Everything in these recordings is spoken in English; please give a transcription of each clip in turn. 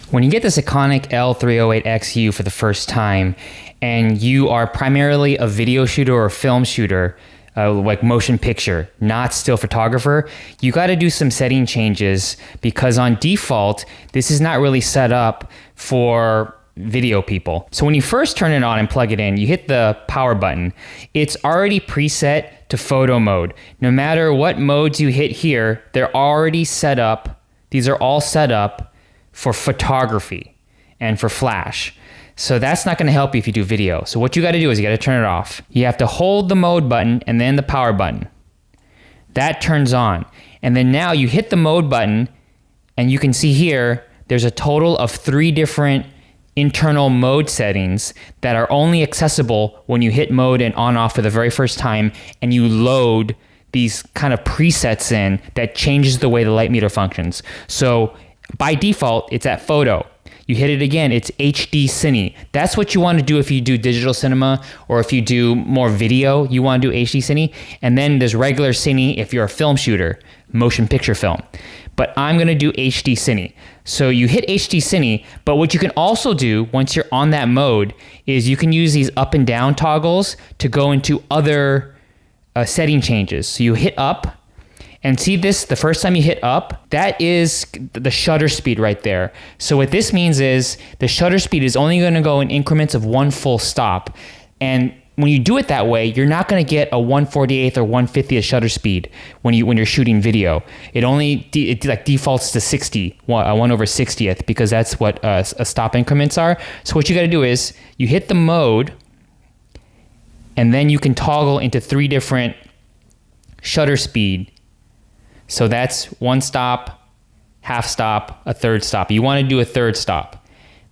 When you get the Sekonic L-308X-U for the first time, and you are primarily a video shooter or a film shooter, like motion picture, not still photographer, you got to do some setting changes because on default, this is not really set up for video people. So when you first turn it on and plug it in, you hit the power button. It's already preset to photo mode. No matter what modes you hit here, they're already set up. These are all set up for photography and for flash. So that's not going to help you if you do video. So what you got to do is you got to turn it off. You have to hold the mode button and then the power button. That turns on. And then now you hit the mode button and you can see here there's a total of 3 different internal mode settings that are only accessible when you hit mode and on off for the very first time and you load these kind of presets in that changes the way the light meter functions. So by default, it's at photo. You hit it again, it's HD Cine. That's what you want to do if you do digital cinema or if you do more video, you want to do HD Cine. And then there's regular Cine if you're a film shooter, motion picture film. But I'm going to do HD Cine. So you hit HD Cine, but what you can also do once you're on that mode is you can use these up and down toggles to go into other setting changes. So you hit up, and see this, the first time you hit up, that is the shutter speed right there. So what this means is the shutter speed is only going to go in increments of 1 full stop. And when you do it that way, you're not going to get a 1/48th or 1/50th shutter speed when you're shooting video. It only like defaults to 60, 1/60th, because that's what stop increments are. So what you got to do is you hit the mode, and then you can toggle into 3 different shutter speed. So that's 1 stop, half stop, a 3rd stop. You want to do a 3rd stop.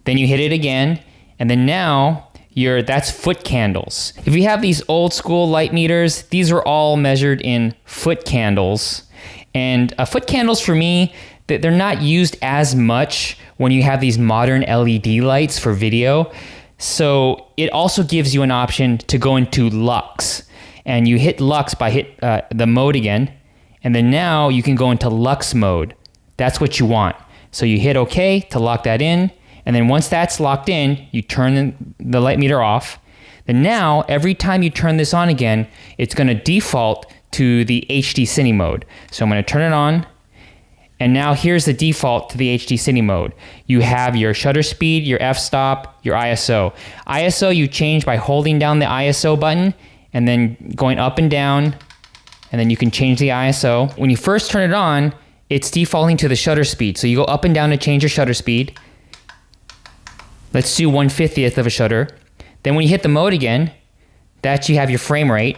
Then you hit it again, and then now that's foot candles. If you have these old school light meters, these are all measured in foot candles. And foot candles for me, they're not used as much when you have these modern LED lights for video. So it also gives you an option to go into lux. And you hit lux by the mode again. And then now you can go into lux mode. That's what you want. So you hit OK to lock that in. And then once that's locked in, you turn the light meter off. Then now, every time you turn this on again, it's going to default to the HD Cine mode. So I'm going to turn it on. And now here's the default to the HD Cine mode. You have your shutter speed, your f-stop, your ISO. ISO you change by holding down the ISO button and then going up and down. And then you can change the ISO. When you first turn it on, it's defaulting to the shutter speed. So you go up and down to change your shutter speed. Let's do 1/50th of a shutter. Then when you hit the mode again, you have your frame rate.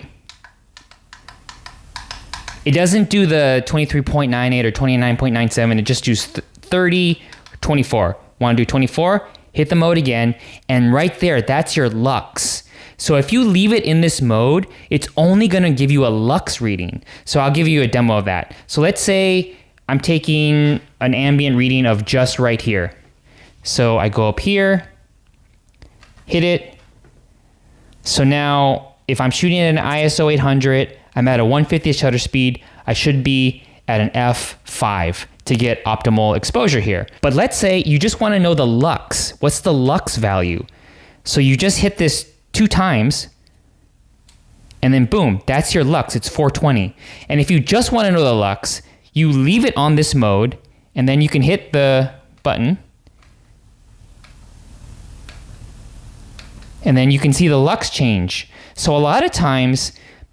It doesn't do the 23.98 or 29.97. It just does 30, 24. Want to do 24? Hit the mode again. And right there, that's your lux. So if you leave it in this mode, it's only going to give you a lux reading. So I'll give you a demo of that. So let's say I'm taking an ambient reading of just right here. So I go up here, hit it. So now if I'm shooting at an ISO 800, I'm at a 1/50th shutter speed, I should be at an f5 to get optimal exposure here. But let's say you just want to know the lux. What's the lux value? So you just hit this 2 times, and then boom, that's your lux. It's 420. And if you just want to know the lux, you leave it on this mode, and then you can hit the button, and then you can see the lux change. So a lot of times,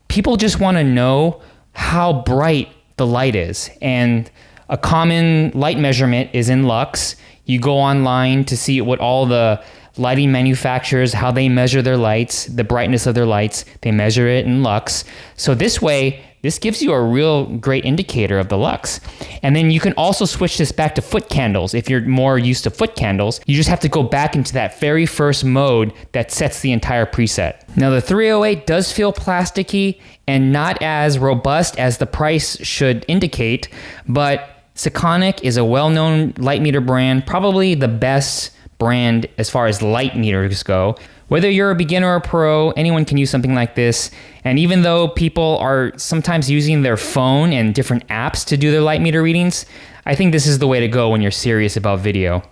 people just want to know how bright the light is. And a common light measurement is in lux. You go online to see what all the lighting manufacturers, how they measure their lights, the brightness of their lights, they measure it in lux. So this way, this gives you a real great indicator of the lux. And then you can also switch this back to foot candles. If you're more used to foot candles, you just have to go back into that very first mode that sets the entire preset. Now the 308 does feel plasticky and not as robust as the price should indicate, but Sekonic is a well-known light meter brand, probably the best brand as far as light meters go. Whether you're a beginner or a pro, anyone can use something like this. And even though people are sometimes using their phone and different apps to do their light meter readings, I think this is the way to go when you're serious about video.